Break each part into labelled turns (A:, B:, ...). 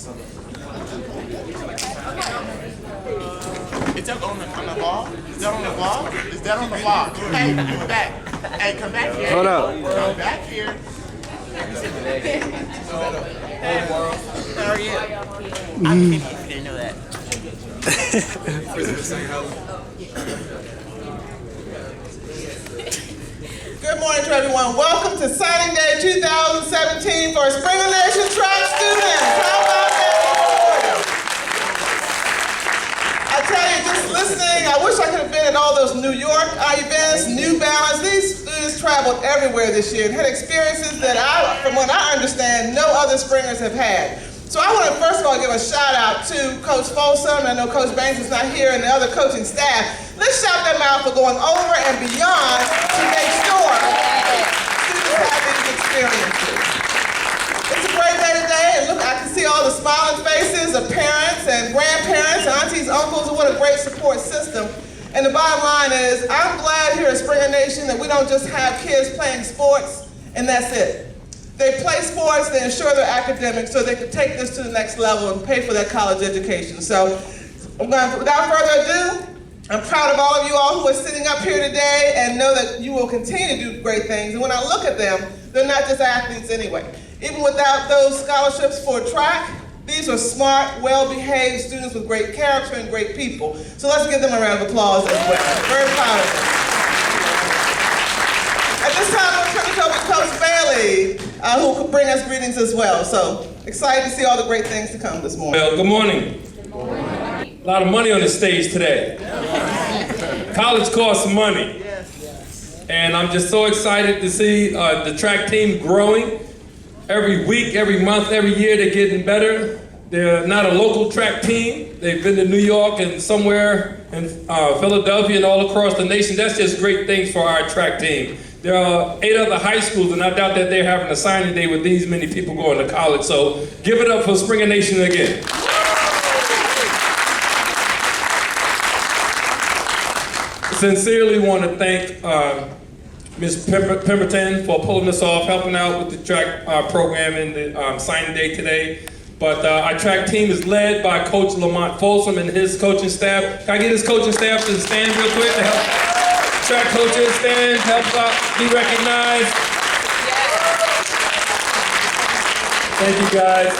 A: Is that on the wall? Is that on the wall? Is that on the wall? Hey, come back. Hey, come back here.
B: Hold up.
A: Come back here. How are you? I'm kidding if you didn't know that. Good morning to everyone. Welcome to Signing Day 2017 for Springer Nation track students. How about that? I tell you, just listening, I wish I could have been at all those New York events, New Balance. These students traveled everywhere this year and had experiences that from what I understand, no other Springers have had. So I want to first of all give a shout out to Coach Folsom. I know Coach Banks is not here and the other coaching staff. Let's shout them out for going over and beyond to make sure students have these experiences. It's a great day today, and look, I can see all the smiling faces of parents and grandparents, aunties, uncles, and what a great support system. And the bottom line is, I'm glad here at Springer Nation that we don't just have kids playing sports and that's it. They play sports, they ensure their academics so they can take this to the next level and pay for their college education. So, without further ado, I'm proud of all of you all who are sitting up here today and know that you will continue to do great things. And when I look at them, they're not just athletes anyway. Even without those scholarships for track, these are smart, well-behaved students with great character and great people. So let's give them a round of applause as well. Very proud of them. At this time, I'm turning it over to Coach Bailey, who will bring us greetings as well. So excited to see all the great things to come this morning.
C: Well, good morning. Good morning. A lot of money on the stage today. College costs money. And I'm just so excited to see the track team growing. Every week, every month, every year, they're getting better. They're not a local track team. They've been to New York and somewhere in Philadelphia and all across the nation. That's just great things for our track team. There are 8 other high schools, and I doubt that they're having a signing day with these many people going to college. So give it up for Springer Nation again. Sincerely want to thank Ms. Pemberton for pulling us off, helping out with the track program and the signing day today. But our track team is led by Coach Lamont Folsom and his coaching staff. Can I get his coaching staff to stand real quick to help track coaches stand, help out, be recognized? Thank you guys.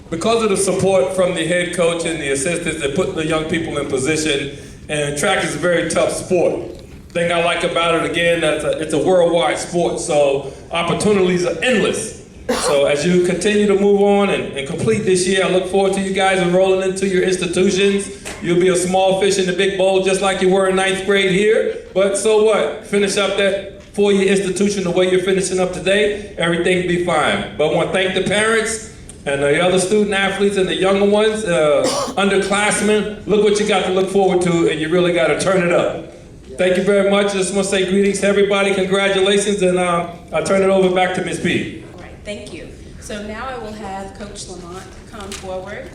C: Because of the support from the head coach and the assistants that put the young people in position, and track is a very tough sport. Thing I like about it, again, it's a worldwide sport, so opportunities are endless. So as you continue to move on and complete this year, I look forward to you guys enrolling into your institutions. You'll be a small fish in the big bowl just like you were in 9th grade here. But so what? Finish up that 4-year institution the way you're finishing up today, everything will be fine. But I want to thank the parents and the other student athletes and the younger ones, underclassmen. Look what you got to look forward to, and you really got to turn it up. Thank you very much. I just want to say greetings to everybody. Congratulations, and I'll turn it over back to Ms. P.
D: All right, thank you. So now I will have Coach Lamont come forward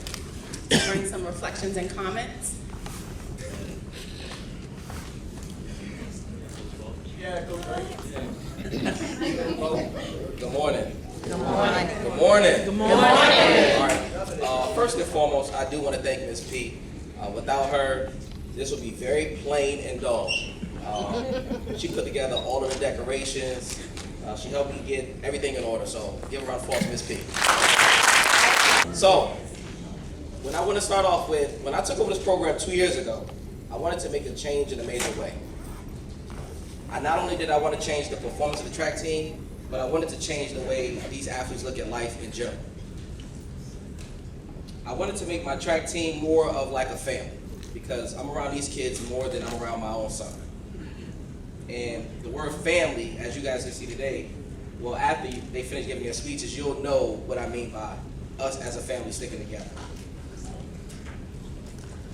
D: to bring some reflections and comments.
E: Good morning.
D: Good morning.
E: Good morning.
D: Good morning.
E: All right. First and foremost, I do want to thank Ms. P. Without her, this would be very plain and dull. She put together all of the decorations. She helped me get everything in order. So give a round of applause to Ms. P. So, when I want to start off with, when I took over this program 2 years ago, I wanted to make a change in a major way. Not only did I want to change the performance of the track team, but I wanted to change the way these athletes look at life in general. I wanted to make my track team more of like a family, because I'm around these kids more than I'm around my own son. And the word family, as you guys can see today, well, after they finish giving their speeches, you'll know what I mean by us as a family sticking together.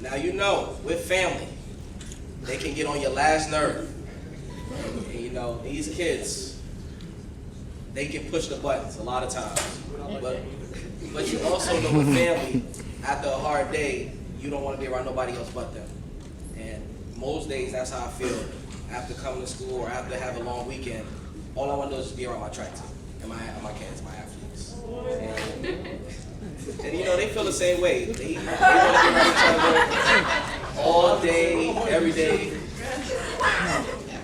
E: Now you know, with family, they can get on your last nerve. And, you know, these kids, they can push the buttons a lot of times. But you also know with family, after a hard day, you don't want to be around nobody else but them. And most days, that's how I feel. After coming to school or after having a long weekend, all I want to do is just be around my track team and my kids, my athletes. And they feel the same way. They want to be around each other all day, every day.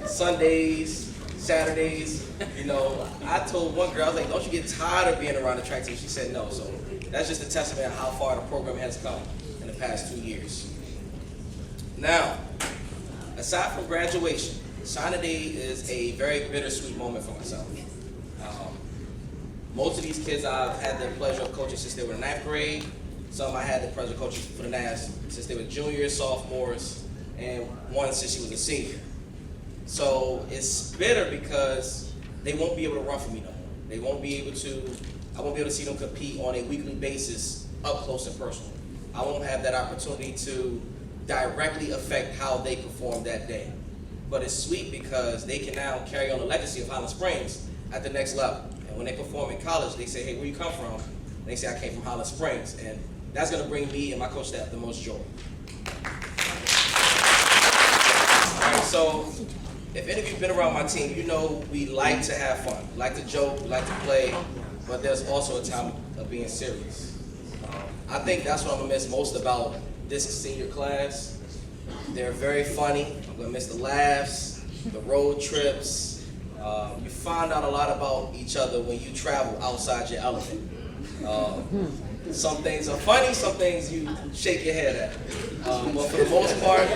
E: Sundays, Saturdays. You know, I told one girl, I was like, don't you get tired of being around the track team? She said no. So that's just a testament of how far the program has come in the past 2 years. Now, aside from graduation, signing day is a very bittersweet moment for myself. Most of these kids I've had the pleasure of coaching since they were in 9th grade. Some I had the pleasure of coaching for the last since they were juniors, sophomores, and one since she was a senior. So it's bitter because they won't be able to run for me no more. They won't be able to, I won't be able to see them compete on a weekly basis up close and personal. I won't have that opportunity to directly affect how they perform that day. But it's sweet because they can now carry on the legacy of Highland Springs at the next level. And when they perform in college, they say, hey, where you come from? And they say, I came from Highland Springs. And that's gonna bring me and my coach staff the most joy. All right, so if any of you have been around my team, you know we like to have fun. We like to joke, we like to play, but there's also a time of being serious. I think that's what I'm gonna miss most about this senior class. They're very funny. I'm gonna miss the laughs, the road trips. You find out a lot about each other when you travel outside your element. Some things are funny, some things you shake your head at. But for the most part,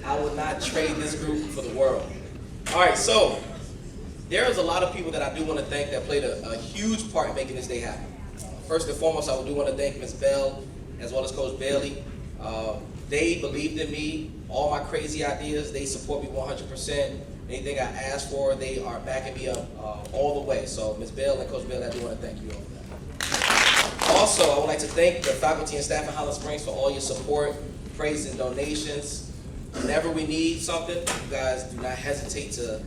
E: I would not trade this group for the world. All right, so there's a lot of people that I do want to thank that played a huge part in making this day happen. First and foremost, I do want to thank Ms. Bell as well as Coach Bailey. They believed in me, all my crazy ideas. They support me 100%. Anything I ask for, they are backing me up all the way. So Ms. Bell and Coach Bailey, I do want to thank you all for that. Also, I would like to thank the faculty and staff in Highland Springs for all your support, praise, and donations. Whenever we need something, you guys do not hesitate to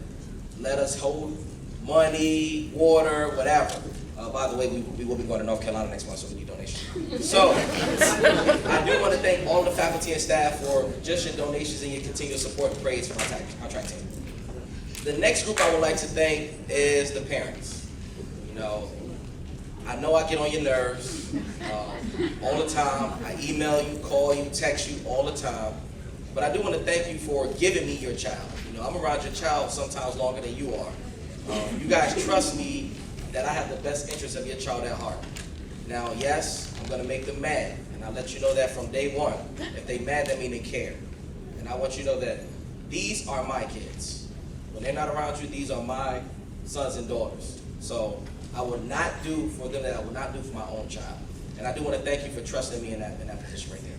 E: let us hold money, water, whatever. By the way, we will be going to North Carolina next month, so we need donations. So, I do want to thank all the faculty and staff for just your donations and your continued support and praise for our track team. The next group I would like to thank is the parents. You know I get on your nerves all the time. I email you, call you, text you all the time. But I do want to thank you for giving me your child. You know, I'm around your child sometimes longer than you are. You guys trust me that I have the best interest of your child at heart. Now, yes, I'm gonna make them mad, and I'll let you know that from day one. If they mad, that means they care. And I want you to know that these are my kids. When they're not around you, these are my sons and daughters. So I will not do for them that I will not do for my own child. And I do want to thank you for trusting me in that position right there.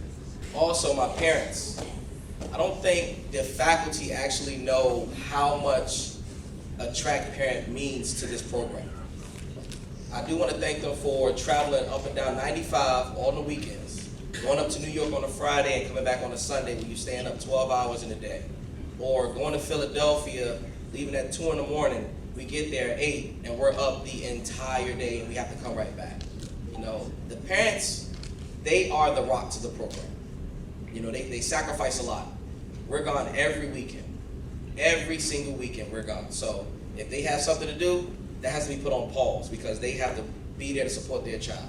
E: Also, my parents. I don't think the faculty actually know how much a track parent means to this program. I do want to thank them for traveling up and down 95 on the weekends, going up to New York on a Friday and coming back on a Sunday when you're staying up 12 hours in a day. Or going to Philadelphia, leaving at 2 in the morning, we get there at 8 and we're up the entire day and we have to come right back. You know, the parents, they are the rock to the program. You know, they sacrifice a lot. We're gone every weekend. Every single weekend we're gone. So if they have something to do, that has to be put on pause because they have to be there to support their child.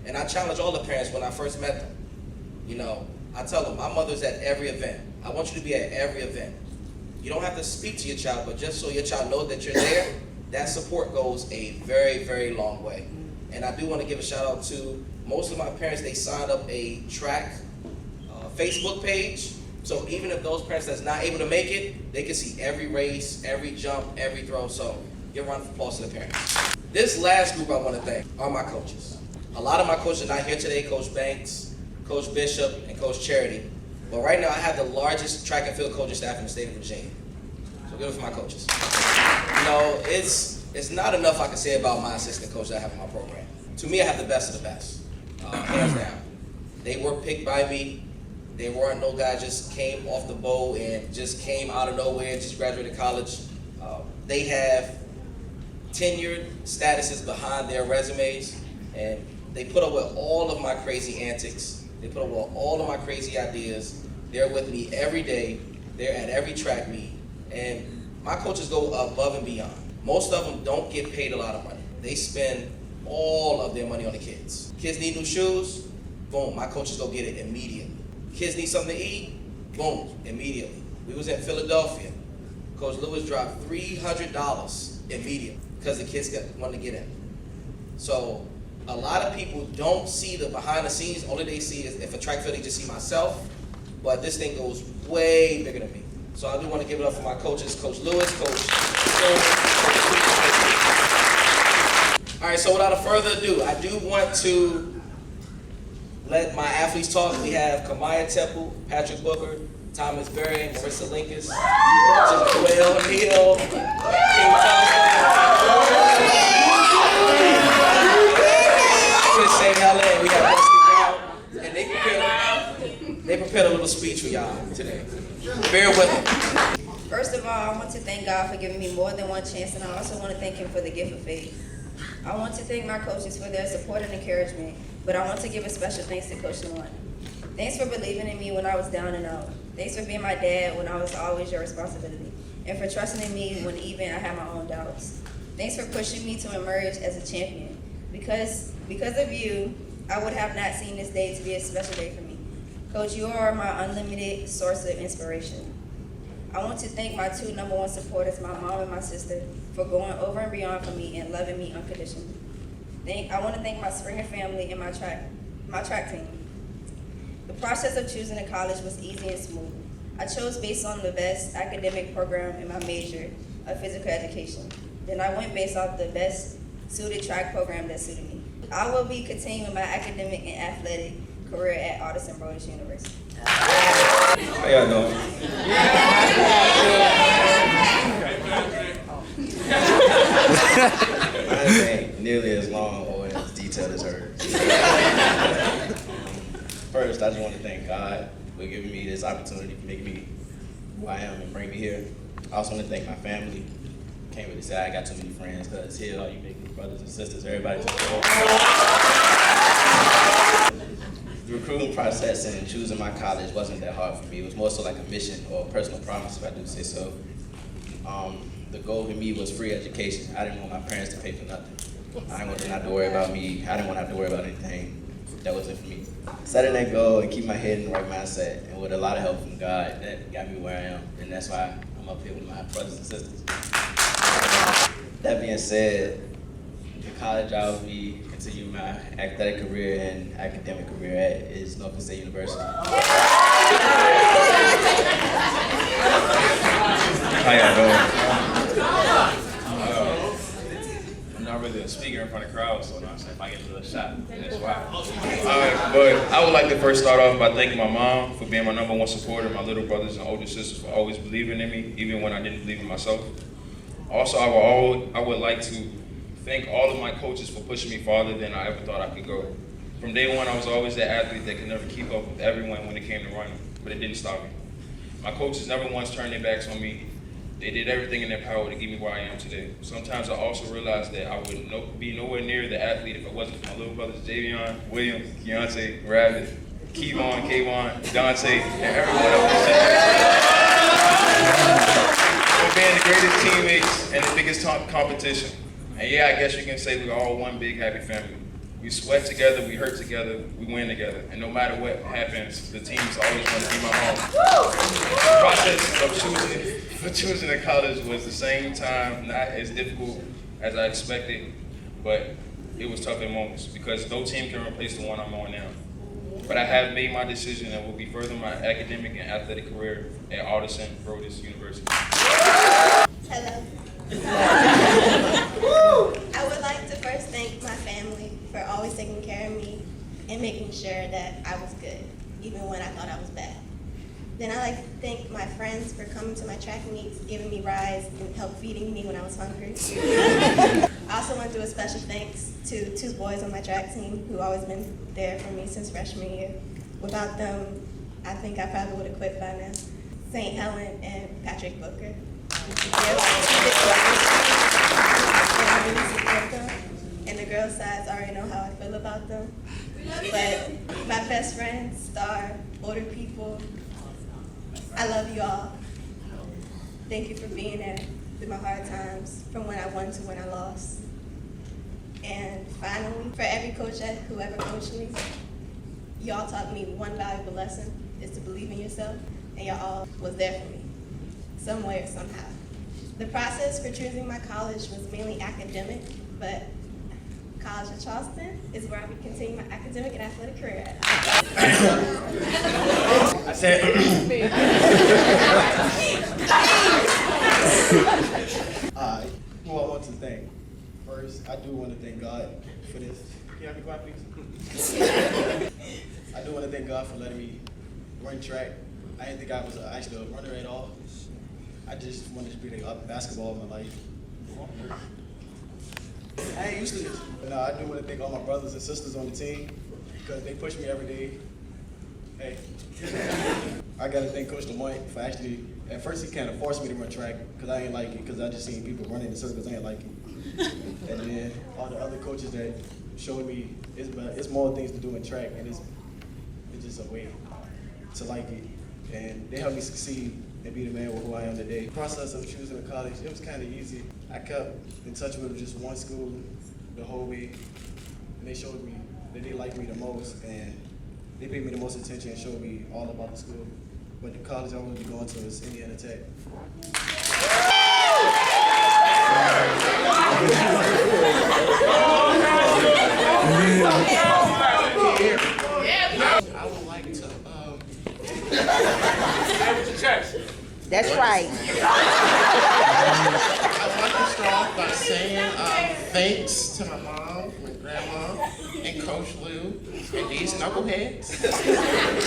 E: And I challenge all the parents when I first met them. You know, I tell them, my mother's at every event. I want you to be at every event. You don't have to speak to your child, but just so your child knows that you're there, that support goes a very, very long way. And I do want to give a shout out to most of my parents. They signed up a track Facebook page. So even if those parents that's not able to make it, they can see every race, every jump, every throw. So give a round of applause to the parents. This last group I want to thank are my coaches. A lot of my coaches are not here today, Coach Banks, Coach Bishop, and Coach Charity. But right now I have the largest track and field coaching staff in the state of Virginia. So give it for my coaches. You know, it's not enough I can say about my assistant coach that I have in my program. To me, I have the best of the best, hands down. They were picked by me. They weren't no guy just came off the boat and just came out of nowhere and just graduated college. They have tenured statuses behind their resumes, and they put up with all of my crazy antics. They put up with all of my crazy ideas. They're with me every day. They're at every track meet. And my coaches go above and beyond. Most of them don't get paid a lot of money. They spend all of their money on the kids. Kids need new shoes. boom, my coaches go get it immediately. Kids need something to eat, boom, immediately. We was in Philadelphia. Coach Lewis dropped $300 immediately because the kids wanted to get in. So a lot of people don't see the behind the scenes. Only they see is if a track field, they just see myself. But this thing goes way bigger than me. So I do want to give it up for my coaches, Coach Lewis, Coach Stone. All right, so without further ado, I do want to let my athletes talk. We have Kamaya Temple, Patrick Booker, Thomas Berry, Marissa Linkus, Joel Neal, King Chris St. Helen, we have Wesley Brown, and they prepared a little speech for y'all today. Bear with them.
B: First of all, I want to thank God for giving me more than one chance, and I also want to thank Him for the gift of faith. I want to thank my coaches for their support and encouragement, but I want to give a special thanks to Coach Lamont. Thanks for believing in me when I was down and out. Thanks for being my dad when I was always your responsibility, and for trusting in me when even I had my own doubts. Thanks for pushing me to emerge as a champion. Because of you, I would have not seen this day to be a special day for me. Coach, you are my unlimited source of inspiration. I want to thank my two #1 supporters, my mom and my sister, for going over and beyond for me and loving me unconditionally. I want to thank my Springer family and my track team. The process of choosing a college was easy and smooth. I chose based on the best academic program in my major of physical education. Then I went based off the best suited track program that suited me. I will be continuing my academic and athletic career at Henderson University.
F: How y'all doing? Mine ain't nearly as long or as detailed as hers. First, I just want to thank God for giving me this opportunity, for making me who I am and bring me here. I also want to thank my family. Can't really say I got too many friends, because here all you big brothers and sisters, everybody's The recruiting process and choosing my college wasn't that hard for me. It was more so like a mission or a personal promise, if I do say so. The goal for me was free education. I didn't want my parents to pay for nothing. I didn't want them not to worry about me. I didn't want to have to worry about anything. That wasn't for me. Setting that goal and keep my head in the right mindset, and with a lot of help from God, that got me where I am. And that's why I'm up here with my brothers and sisters. That being said, the college I will be continuing my athletic career and academic career at is Norfolk State University. How y'all doing?
G: I'm not really a speaker in front of crowds, so if I get a little shot, that's why. But I would like to first start off by thanking my mom for being my #1 supporter, my little brothers and older sisters for always believing in me, even when I didn't believe in myself. Also, I would like to thank all of my coaches for pushing me farther than I ever thought I could go. From day one, I was always that athlete that could never keep up with everyone when it came to running, but it didn't stop me. My coaches never once turned their backs on me. They did everything in their power to get me where I am today. Sometimes I also realized that I would be nowhere near the athlete if it wasn't for my little brothers Javion, William, Keontae, Rabbit, Kevon, Dante, and everyone else. For being the greatest teammates and the biggest competition. And yeah, I guess you can say we're all one big happy family. We sweat together, we hurt together, we win together. And no matter what happens, the team's always going to be my home. The process of choosing a college was the same time not as difficult as I expected, but it was tough in moments because no team can replace the one I'm on now. But I have made my decision and will be furthering my academic and athletic career at Henderson University.
H: Hello. I would like to first thank my family for always taking care of me and making sure that I was good, even when I thought I was bad. Then I like to thank my friends for coming to my track meets, giving me rides, and help feeding me when I was hungry. I also want to do a special thanks to two boys on my track team who always been there for me since freshman year. Without them, I think I probably would have quit by now. St. Helen and Patrick Booker. And the girls' sides already know how I feel about them. But my best friends, Star, older people, I love you all. Thank you for being there through my hard times, from when I won to when I lost. And finally, for every coach who ever coached me, y'all taught me one valuable lesson is to believe in yourself, and y'all all was there for me, some way or somehow. The process for choosing my college was mainly academic, but College of Charleston is where I would continue my academic and athletic career at.
F: I said,
I: who I want to thank. First, I do want to thank God for this. Can I be quiet, please? I do want to thank God for letting me run track. I didn't think I was actually a runner at all. I just wanted to be a basketball in my life. I ain't used to this. But no, I do want to thank all my brothers and sisters on the team because they push me every day. Hey, I got to thank Coach Lamont for actually, at first he kind of forced me to run track because I ain't like it, because I just seen people running in circles, I ain't like it. And then all the other coaches that showed me it's more things to do in track, and it's just a way to like it. And they helped me succeed and be the man with who I am today. The process of choosing a college, it was kind of easy. I kept in touch with just one school the whole way, and they showed me that they liked me the most, and they paid me the most attention and showed me all about the school. But the college I want to be going to is Indiana Tech.
J: I would like to,
K: That's right.
J: I'd like to start off by saying thanks to my mom, my grandma, and Coach Lou, and these knuckleheads,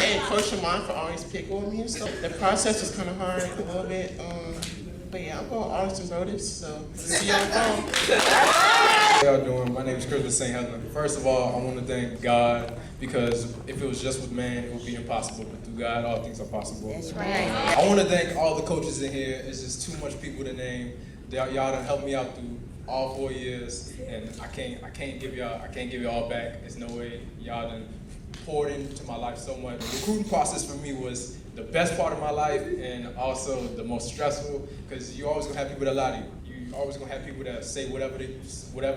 J: and Coach Lamont for always picking with me and stuff. The process was kind of hard a little bit, but yeah, I'm going Arlington Notice, so see y'all phone.
C: How y'all doing? My name is Chris with St. Helena. First of all, I want to thank God, because if it was just with man, it would be impossible. But through God, all things are possible.
K: That's right.
C: I want to thank all the coaches in here. It's just too much people to name. Y'all done helped me out through all 4 years, and I can't give y'all all back. There's no way. Y'all done poured into my life so much. The recruiting process for me was the best part of my life, and also the most stressful, because you always gonna have people that lie to you. You always gonna have people that say whatever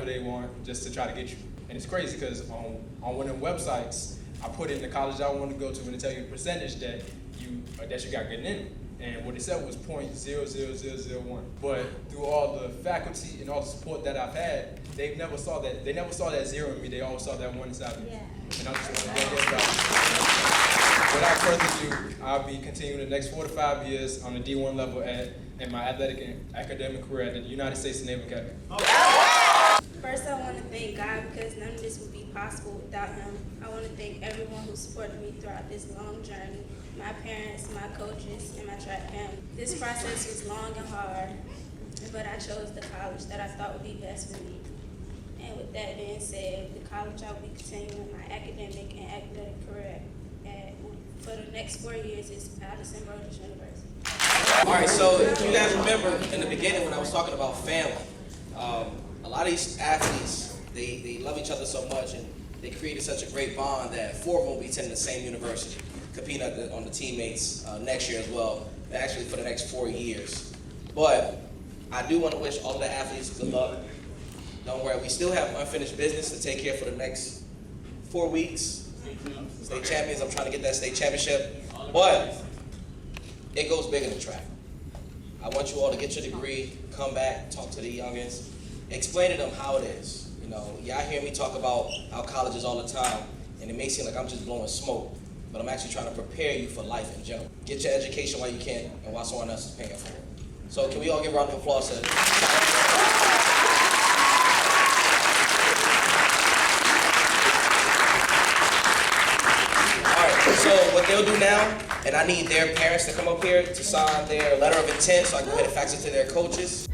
C: they want just to try to get you. And it's crazy because on one of them websites, I put in the college I want to go to, and they tell you the percentage that you got getting in. And what it said was 0.00001. But through all the faculty and all the support that I've had, they never saw that zero in me. They always saw that one inside of me.
H: Yeah.
C: And I just want to thank everybody. Without further ado, I'll be continuing the next 4 to 5 years on the D1 level in my athletic and academic career at the United States Naval Academy.
H: First, I want to thank God because none of this would be possible without Him. I want to thank everyone who supported me throughout this long journey, my parents, my coaches, and my track family. This process was long and hard, but I chose the college that I thought would be best for me. And with that being said, the college I will be continuing my academic and athletic career at for the next 4 years is Henderson University.
E: All right, so you guys remember in the beginning when I was talking about family, a lot of these athletes, they love each other so much, and they created such a great bond that 4 of them will be attending the same university, competing on the teammates next year as well, actually for the next 4 years. But I do want to wish all of the athletes good luck. Don't worry, we still have unfinished business to take care of for the next 4 weeks. State champions, I'm trying to get that state championship, but it goes bigger than track. I want you all to get your degree, come back, talk to the youngins, explain to them how it is. You know, y'all hear me talk about our colleges all the time, and it may seem like I'm just blowing smoke, but I'm actually trying to prepare you for life in general. Get your education while you can, and while someone else is paying for it. So can we all give a round of applause to So what they'll do now, and I need their parents to come up here to sign their letter of intent, so I can go ahead and fax it to their coaches.